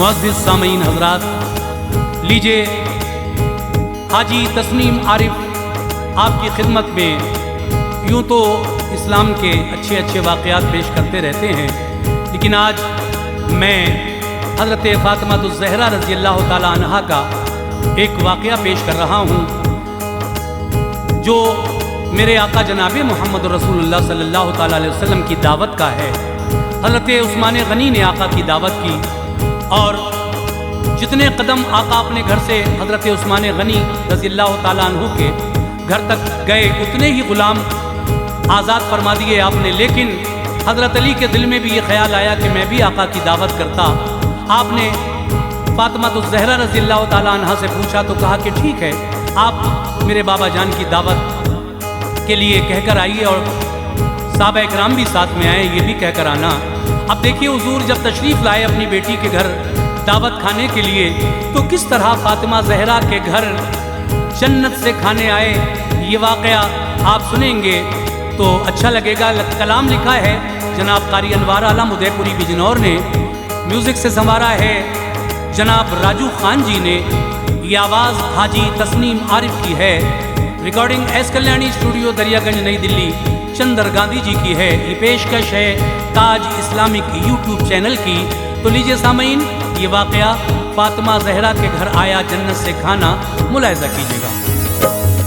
मुअज़्ज़िज़ सामीन हज़रात, लीजिए हाजी तस्नीम आरिफ आपकी खिदमत में। यूँ तो इस्लाम के अच्छे अच्छे वाक़यात पेश करते रहते हैं, लेकिन आज मैं हज़रत फ़ातिमा-तुज़-ज़हरा रज़ी अल्लाह ताला अन्हा का एक वाक़या पेश कर रहा हूँ, जो मेरे आका जनाब मोहम्मद रसूलुल्लाह सल्लल्लाहु ताला अलैहि वसल्लम की दावत का है। हज़रत उस्मान गनी ने आका की दावत की, और जितने कदम आका अपने घर से हज़रत उस्मान गनी रज़ी अल्लाह ताला अन्हु के घर तक गए, उतने ही ग़ुलाम आज़ाद फरमा दिए आपने। लेकिन हज़रत अली के दिल में भी ये ख्याल आया कि मैं भी आका की दावत करता। आपने फ़ातिमा-तुज़-ज़हरा रज़ी अल्लाह ताला अन्हा से पूछा तो कहा कि ठीक है, आप मेरे बाबा जान की दावत के लिए कहकर आइए, और साहबा इकराम भी साथ में आए, ये भी कहकर आना। अब देखिए हुजूर जब तशरीफ़ लाए अपनी बेटी के घर दावत खाने के लिए, तो किस तरह फ़ातिमा ज़हरा के घर जन्नत से खाने आए, ये वाक़या आप सुनेंगे तो अच्छा लगेगा। कलाम लिखा है जनाब कारी अनवार आलम उदयपुरी बिजनौर ने, म्यूज़िक से संवारा है जनाब राजू खान जी ने, ये आवाज़ हाजी तस्नीम आरिफ की है, recording S Kalyani studio Daryaganj नई दिल्ली चंदर गांधी जी की है। ये पेशकश है ताज इस्लामिक यूट्यूब चैनल की। तो लीजिए सामीन, ये वाक़या फ़ातिमा ज़हरा के घर आया जन्नत से खाना, मुलाहिज़ा कीजिएगा।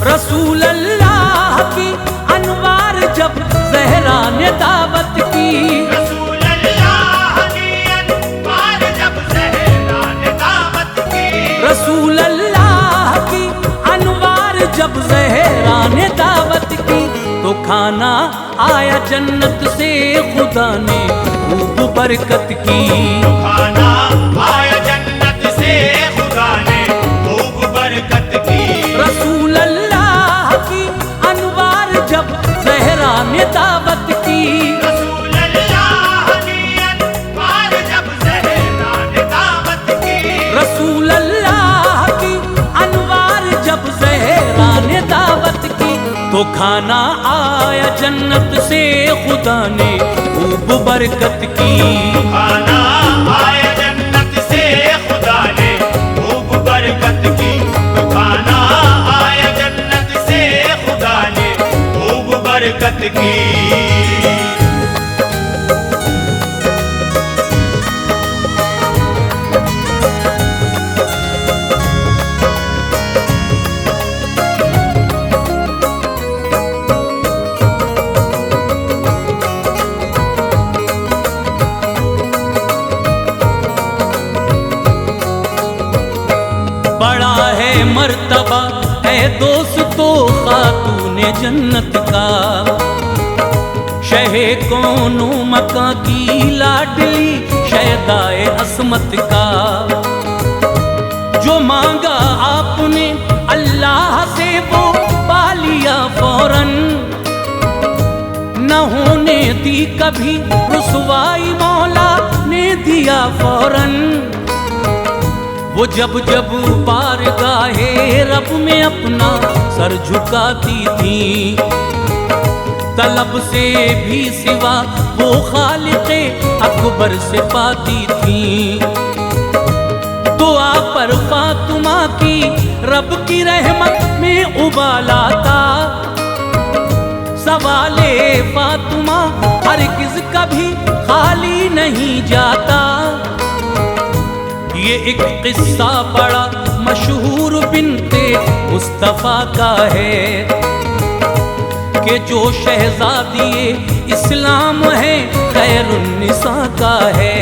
रसूल अल्लाह की अनवार जब ज़हरा ने दावत की, रसूल अल्लाह की अनवार जब ज़हरा ने दावत की, रसूल अल्लाह की अनवार जब ज़हरा ने दावत की, तो खाना आया जन्नत से खुदा ने खूब बरकत की। खाना आया जन्नत से खुदा ने खूब बरकत की। रसूल अल्लाह की अनवार जब ज़हरा ने दावत की, रसूल अल्लाह की अनवार जब ज़हरा ने दावत की, रसूल अल्लाह की अनवार जब ज़हरा ने दावत की, तो खाना आया जन्नत से खुदा ने खूब बरकत की। खाना आया जन्नत से खुदा ने खूब बरकत की। खाना आया जन्नत से खुदा ने खूब बरकत की। मर्तबा है दोस्तो खातूने जन्नत का, शहे कौनो मका की लाडली शहदाए असमत का। जो मांगा आपने अल्लाह से वो पा लिया फौरन, न होने दी कभी रुसवाई मौला ने दिया फौरन। वो जब जब बारगाहे रब में अपना सर झुकाती थी, तलब से भी सिवा वो खालिक़े अकबर से पाती थी। दुआ पर फातिमा की रब की रहमत में उबाला था, सवाले फातिमा हरगिज़ कभी खाली नहीं जाता। ये एक किस्सा बड़ा मशहूर बिन्ते मुस्तफ़ा का है, कि जो शहज़ादिए इस्लाम है खैरुन्निसा का है।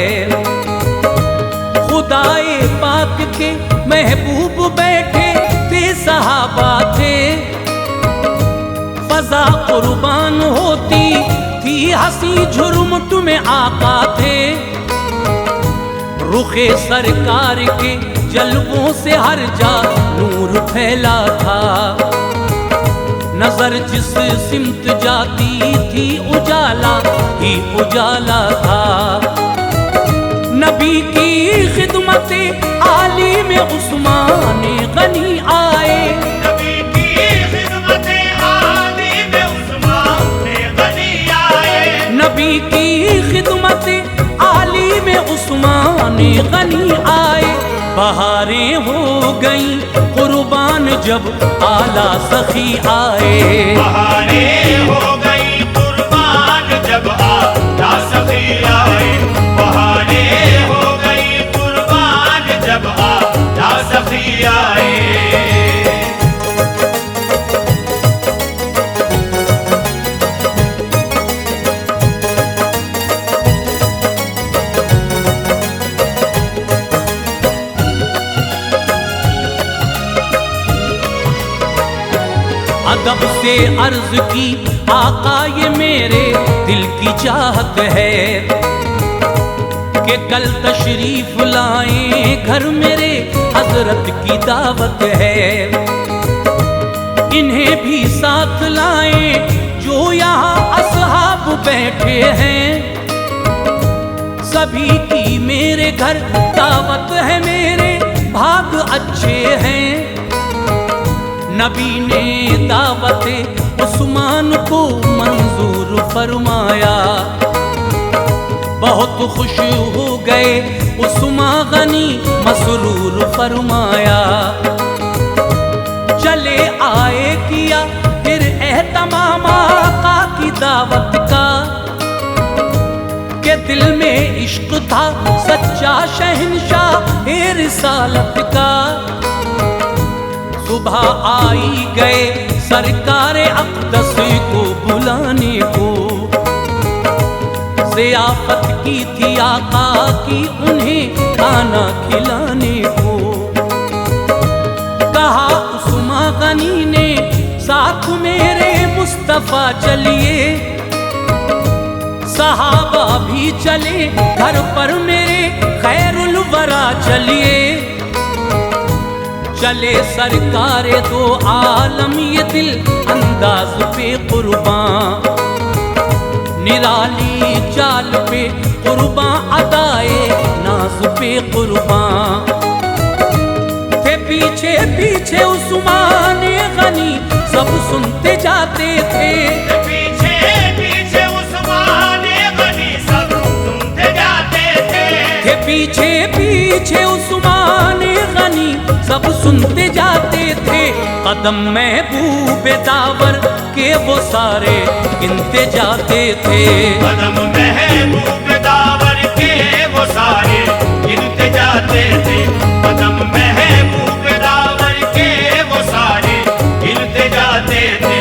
खुदाए पाक के महबूब बैठे थे, सहाबा थे, फ़ज़ा कुर्बान होती थी, हंसी झुरमुट में आका थे। रुखे सरकार के जलवों से हर जा नूर फैला था, नजर जिस सिमत जाती थी उजाला ही उजाला था। नबी की खिदमत आली में उस्मान गनी आए, नबी की खिदमत आली में उस्मान गनी आए, नबी की खिदमत आली में उस्मान गनी आए। बहारें हो गई कुर्बान जब आला सखी आए। बहारें हो गई कुर्बान जब आला सखी आए। बहारें हो गई कुर्बान जब आला सखी आए। अदब से अर्ज की आका ये मेरे दिल की चाहत है कि कल तशरीफ लाएं घर मेरे, हजरत की दावत है। इन्हें भी साथ लाएं जो यहाँ असहाब बैठे हैं। सभी की मेरे घर दावत है, मेरे भाग अच्छे हैं। नबी ने दावते उस्मान को मंजूर फरमाया। बहुत खुश हो गए उस्मान गनी मसरूर फरमाया। चले आए किया फिर एहतमाम आका की दावत का, के दिल में इश्क था सच्चा शहंशाह रिसालत का। सुबह आई गए सरकार अक़दस को बुलाने को, ज़ियाफ़त की थी आका की उन्हें खाना खिलाने को। कहा उस्मान गनी ने साथ मेरे मुस्तफ़ा चलिए, सहाबा भी चले घर पर मेरे खैरुल वरा चलिए। चले सरकारे दो आलम ये दिल अंदाज पे कुर्बान, निराली चाल पे कुर्बान अदाए नाज पे कुर्बान। थे पीछे पीछे उस्मान गनी सब सुनते जाते थे। पीछे पीछे उस्मान गनी सब सुनते जाते थे। पीछे पीछे उस्मान गनी सब सुनते जाते थे। कदम महबूब दावर के वो सारे गिनते जाते थे। कदम महबूब दावर के वो सारे गिनते जाते थे। कदम महबूब दावर के वो सारे गिनते जाते थे।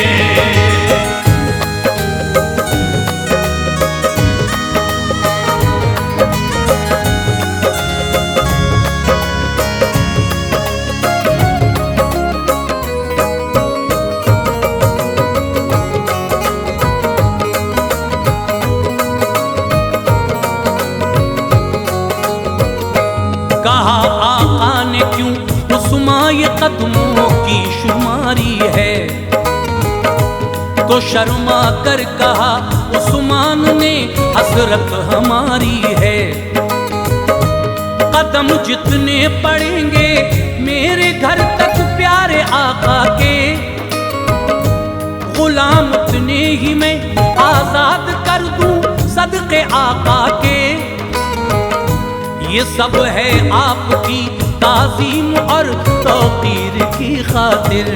कहा आका ने क्यों उस्मान ये कदमों की शुमारी है, तो शर्मा कर कहा उस्मान ने हसरत हमारी है। कदम जितने पड़ेंगे मेरे घर तक प्यारे आका के, गुलाम उतने ही मैं आजाद कर दूं सदके आका के। ये सब है आपकी ताज़ीम और तौक़ीर की खातिर,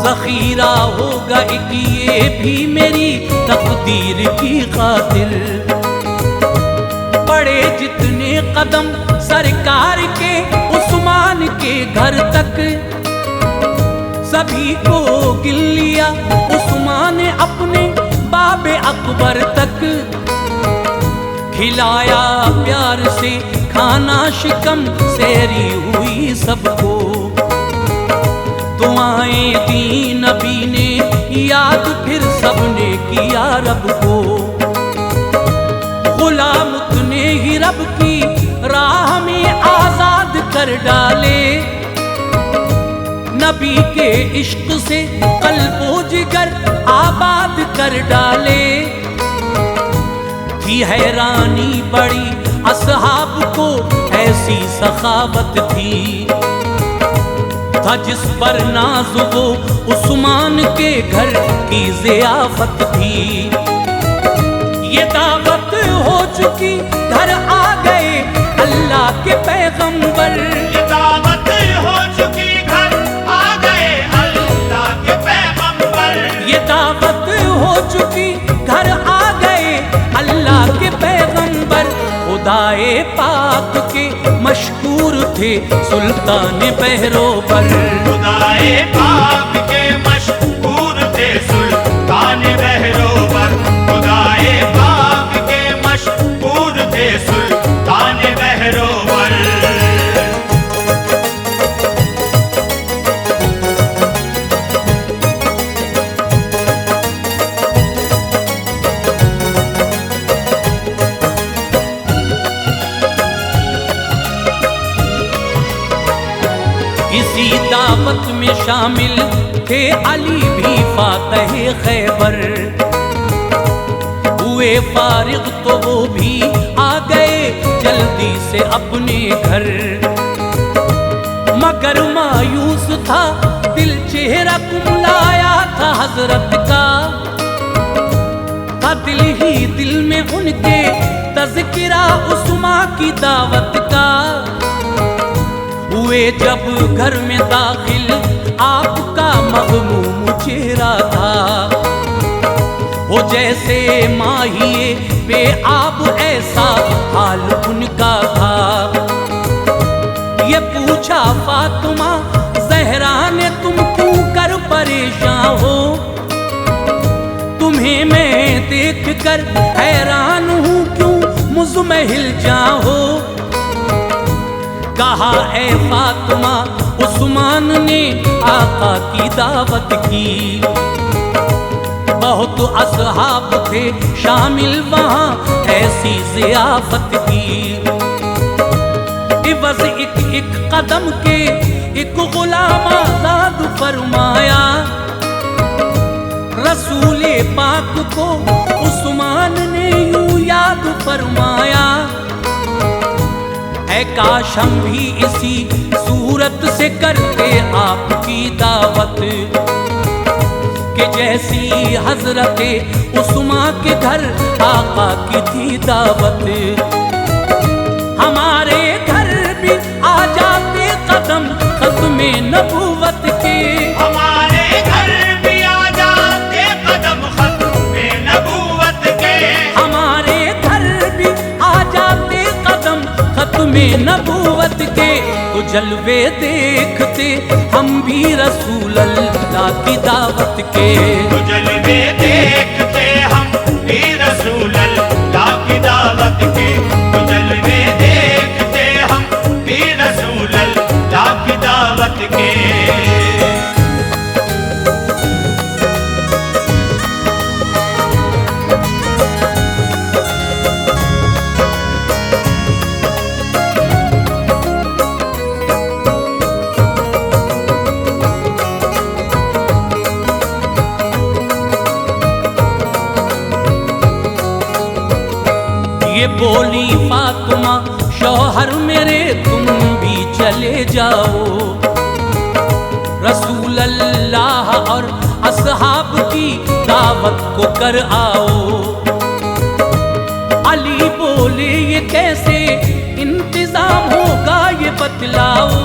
ज़ख़ीरा होगा एक ये भी मेरी तक़दीर की खातिर। पड़े जितने कदम सरकार के उस्मान के घर तक, सभी को गिन लिया उस्मान अपने बाबे अकबर तक। खिलाया प्यार से खाना शिकम सहरी हुई सबको, दुआएं दी नबी ने याद फिर सबने किया रब को। गुलाम उतने ही रब की राह में आजाद कर डाले, नबी के इश्क से कल्बो जिगर आबाद कर डाले। थी हैरानी बड़ी असहाब को ऐसी सखावत थी, था जिस पर नाज वो उस्मान के घर की ज़ियाफत थी। ये दावत हो चुकी घर आ गए अल्लाह के पैगंबर। ये दावत हो चुकी, घर आ गए अल्लाह के पैगंबर। ये दावत हो चुकी, घर आ गए अल्लाह के पैगंबर। खुदाए पाक के मशहूर थे सुल्तान बहरोबर। खुदाए पाक के मशहूर थे सुल्तान बहरोबर। खुदाए पाक के मशहूर थे सुल्तान बहरोबर। इसी दावत में शामिल थे अली भी फातह खैबर। हुए फारिग तो वो भी आ गए जल्दी से अपने घर। मगर मायूस था दिल, चेहरा कुमलाया था हजरत का। था दिल ही दिल में उनके तज़किरा उस्मा की दावत का। हुए जब घर में दाखिल आपका मग़मूम चेहरा था। वो जैसे माहिए बेआब ऐसा हाल उनका था। ये पूछा फातिमा ज़हरा ने तुम क्यों कर परेशान हो। तुम्हें मैं देख कर हैरान हूँ क्यों मुज़महिल जाओ। कहा ए फातिमा उस्मान ने आका की दावत की। बहुत असहाब थे शामिल वहाँ ऐसी ज़ियाफत की। इवज़ एक कदम के एक गुलाम आज़ाद फरमाया। रसूले पाक को उस्मान ने यूं याद फरमाया। ऐ काश हम भी इसी सूरत से करते आपकी दावत। कि जैसी हजरत उस्मा के घर आका की थी दावत। हमारे घर भी आ जाते कदम खत्मे नबूवत के। हमारे घर भी आ जाते कदम खत्मे नबूवत के। हमारे घर भी आ जाते कदम खत्मे नबूवत के। तो जलवे देखते हम भी रसूल अल्लाह की दावत के। तो जलवे देखते हम भी रसूल अल्लाह की दावत के। तो जलवे देखते हम भी रसूल अल्लाह की दावत के। ये बोली फातिमा शौहर मेरे तुम भी चले जाओ। रसूल अल्लाह और असहाब की दावत को कर आओ। अली बोले ये कैसे इंतजाम होगा ये बतलाओ।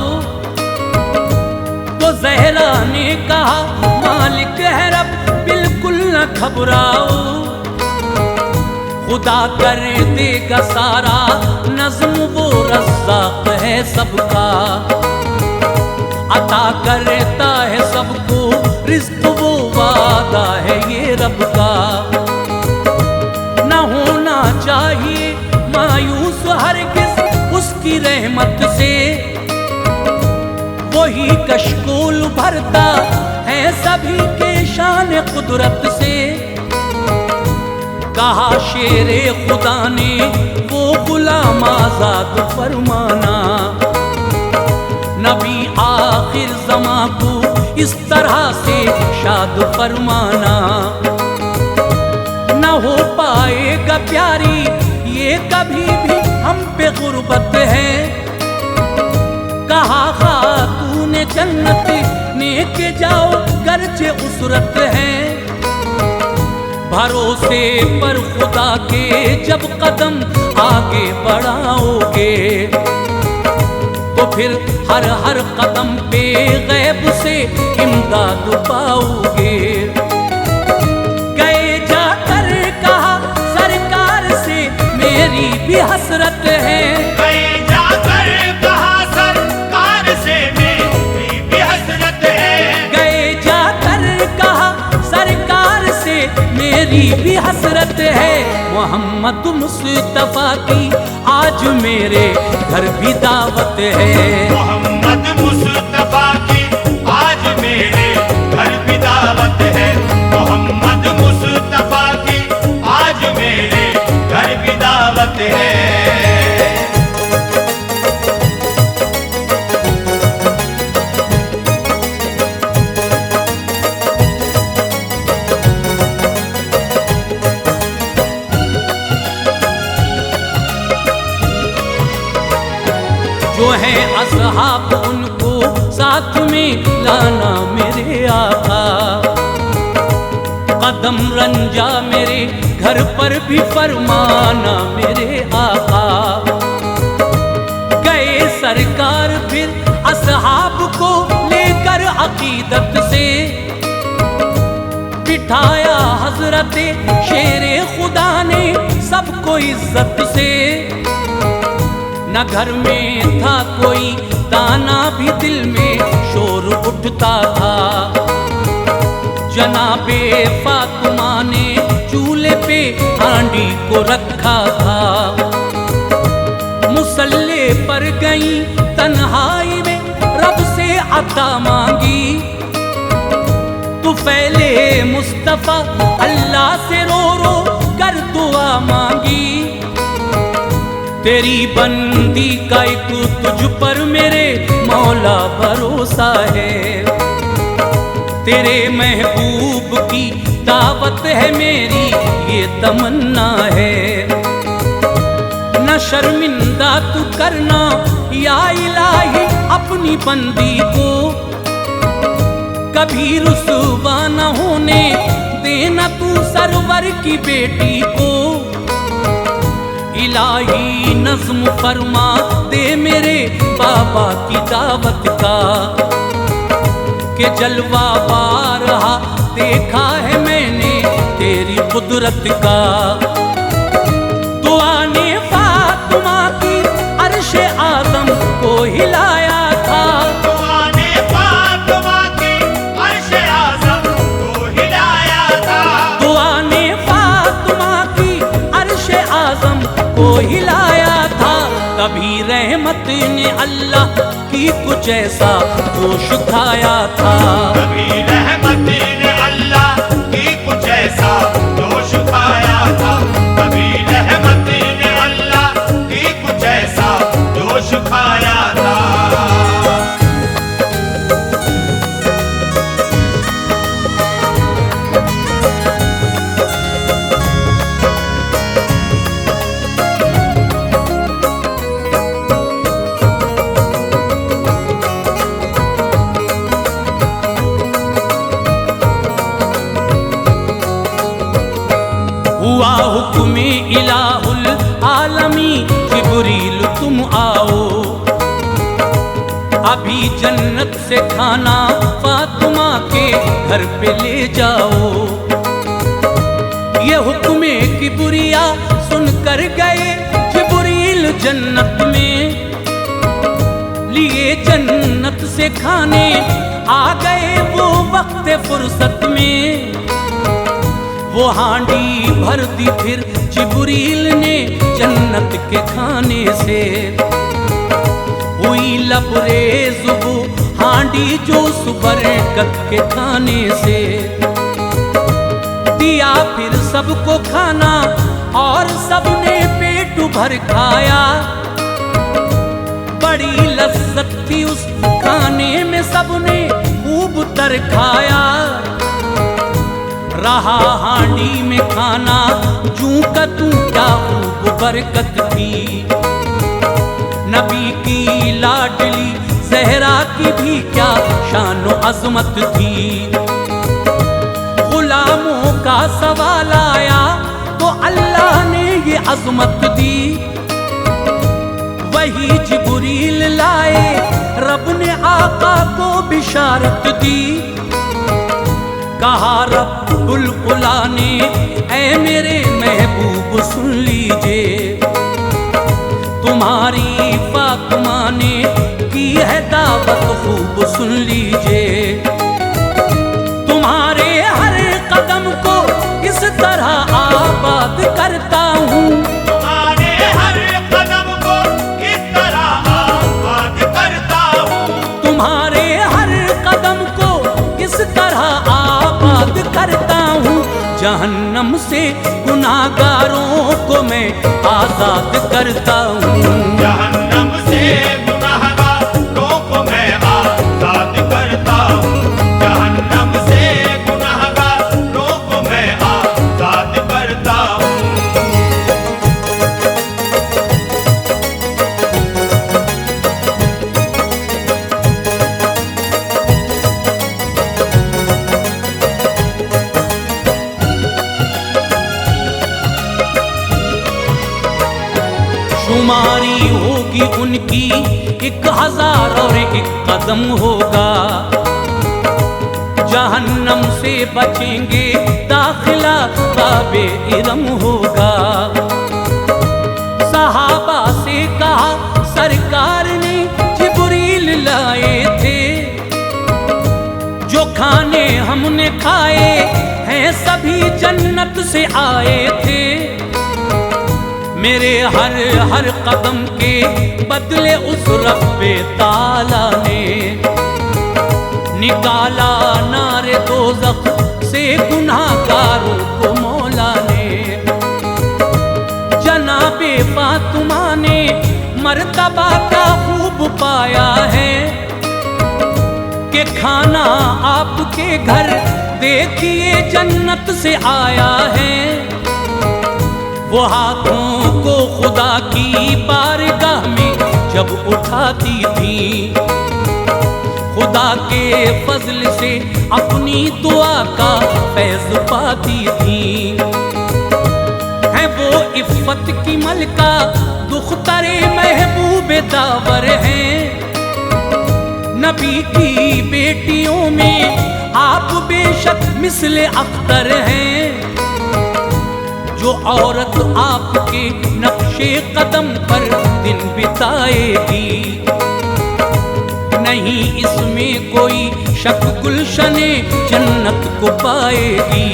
तो ज़हरा ने कहा मालिक है रब बिल्कुल न घबराओ। खुदा कर देगा सारा नज़्म वो रज़्ज़ाक़ है सबका। अता करता है सबको रिज़्क़ वो वादा है ये रब का। न होना चाहिए मायूस हरगिज़ उसकी रहमत से। वही कशकोल भरता है सभी के शान कुदरत से। कहा शेरे खुदा ने वो गुलाम आजाद फरमाना। नबी आखिर ज़मां को इस तरह से शाद फरमाना। न हो पाएगा प्यारी ये कभी भी हम पे गुर्बत है। कहा खातून जन्नत नेके जाओ गर्चे उसरत है। भरोसे पर खुदा के जब कदम आगे बढ़ाओगे तो फिर हर हर कदम पे गैब से इमदाद पाओगे। गए जाकर कहा सरकार से मेरी भी हसरत है, गए जाकर कहा सरकार से मेरी भी हसरत है, गए जाकर कहा सरकार से मेरी भी हसरत है। मोहम्मद मुस्तफा की आज मेरे घर भी दावत है, मोहम्मद मुस्तफा की आज मेरे घर भी दावत है, मोहम्मद मुस्तफा की आज मेरे घर भी दावत है। जो है असहाब उनको साथ में लाना मेरे आका, कदम रंजा मेरे घर पर भी फरमाना मेरे आका। गए सरकार फिर असहाब को लेकर अकीदत से, बिठाया हजरत शेरे खुदा ने सबको इज्जत से। न घर में था कोई ताना भी दिल में शोर उठता था, जनाबे फातिमा ने चूल्हे पे हांडी को रखा था। मुसल्ले पर गई तन्हाई में रब से अता मांगी, तू फैले मुस्तफा अल्लाह से रो रो कर दुआ मांगी। तेरी बंदी का एक तुझ पर मेरे मौला भरोसा है, तेरे महबूब की दावत है मेरी ये तमन्ना है। न शर्मिंदा तू करना या इलाही अपनी बंदी को, कभी रुसवा न होने देना तू सरवर की बेटी को। इलाही नज़्म फरमा दे मेरे बाबा की दावत का, के जलवा बारहा देखा है मैंने तेरी कुदरत का। दुआ ने फातिमा की अर्शे आज़म को हिलाया था, दुआ ने फातिमा की अर्शे आज़म को हिलाया था, दुआ ने फातिमा की अर्शे आज़म को हिलाया था। तभी रहमत ने अल्लाह की कुछ ऐसा जोश खाया था, कभी रहमत ने अल्लाह की कुछ ऐसा जोश खाया था, कभी रहमत ने अल्लाह की कुछ ऐसा जोश खाया था। हुआ हुक्मे इलाहुल आलमी जिब्रील तुम आओ, अभी जन्नत से खाना फातिमा के घर पे ले जाओ। ये हुक्मे किबरिया सुनकर गए जिब्रील जन्नत में, लिए जन्नत से खाने आ गए वो वक्त फुर्सत में। वो हांडी भर दी फिर जिब्रील ने जन्नत के खाने से, हुई लबरेज वो हांडी जो बरकत के खाने से। दिया फिर सबको खाना और सबने पेट भर खाया, बड़ी लज्जत थी उस खाने में सबने खूब तर खाया। रहा हांडी में खाना जूं का तू क्या खूब बरकत थी, नबी की लाडली ज़हरा की भी क्या शान व अज़मत थी। गुलामों का सवाल आया तो अल्लाह ने ये अजमत दी। वही जिब्रील लाए, रब ने आका को बिशारत दी। कहा रब्बुल उला ने, ऐ मेरे महबूब सुन लीजिए, तुम्हारी फातिमा ने की है दावत खूब सुन लीजिए। तुम्हारे हर कदम को इस तरह आबाद करता हूँ, तुम्हारे हर कदम को इस तरह आबाद करता हूँ, तुम्हारे हर कदम को इस तरह आबाद करता हूँ। जहन्नम से गुनाहगारों को मैं आजाद करता हूँ। जहन्नम से गुनाहगारों को मैं आजाद करता हूँ। जहन्नम से गुनाहगारों को मैं आजाद करता हूँ। शुमारी होगी उनकी 1000 और 1 कदम होगा। जहन्नम से बचेंगे, दाखिला बाबे इरम होगा। सहाबा से कहा सरकार ने जिब्रील लाए थे, जो खाने हमने खाए हैं सभी जन्नत से आए थे। मेरे हर कदम के बदले उस रब्बे ताला ने निकाला नारे दोज़ख से गुनाहगारों को मौला ने। जनाबे फातिमा ने मर्तबा का खूब पाया है कि खाना आपके घर देखिए जन्नत से आया है। वो हाथों को खुदा की बारगाह में जब उठाती थी, खुदा के फजल से अपनी दुआ का फैज़ पाती थी। है वो इफ़्फ़त की मलका, दुख्तरे महबूब दावर हैं। नबी की बेटियों में आप बेशक मिस्ले अख्तर हैं। जो औरत आपके नक्शे कदम पर दिन बिताएगी, नहीं इसमें कोई शक गुलशने जन्नत को पाएगी।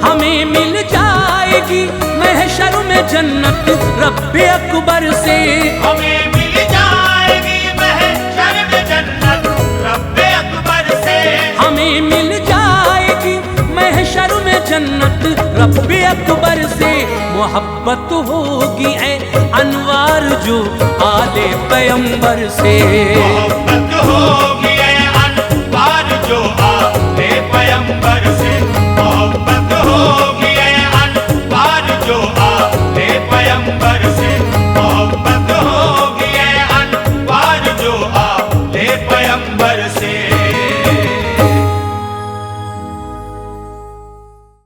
हमें मिल जाएगी महशर में जन्नत रब्बे अकबर से, हमें मिल जाएगी महशर में जन्नत रब्बे अकबर से। हमें मिल जाएगी महशर में जन्नत रब्बे अकबर से। मोहब्बत होगी ऐ अनवार जो आले पैगंबर से, मोहब्बत होगी ऐ अनवार जो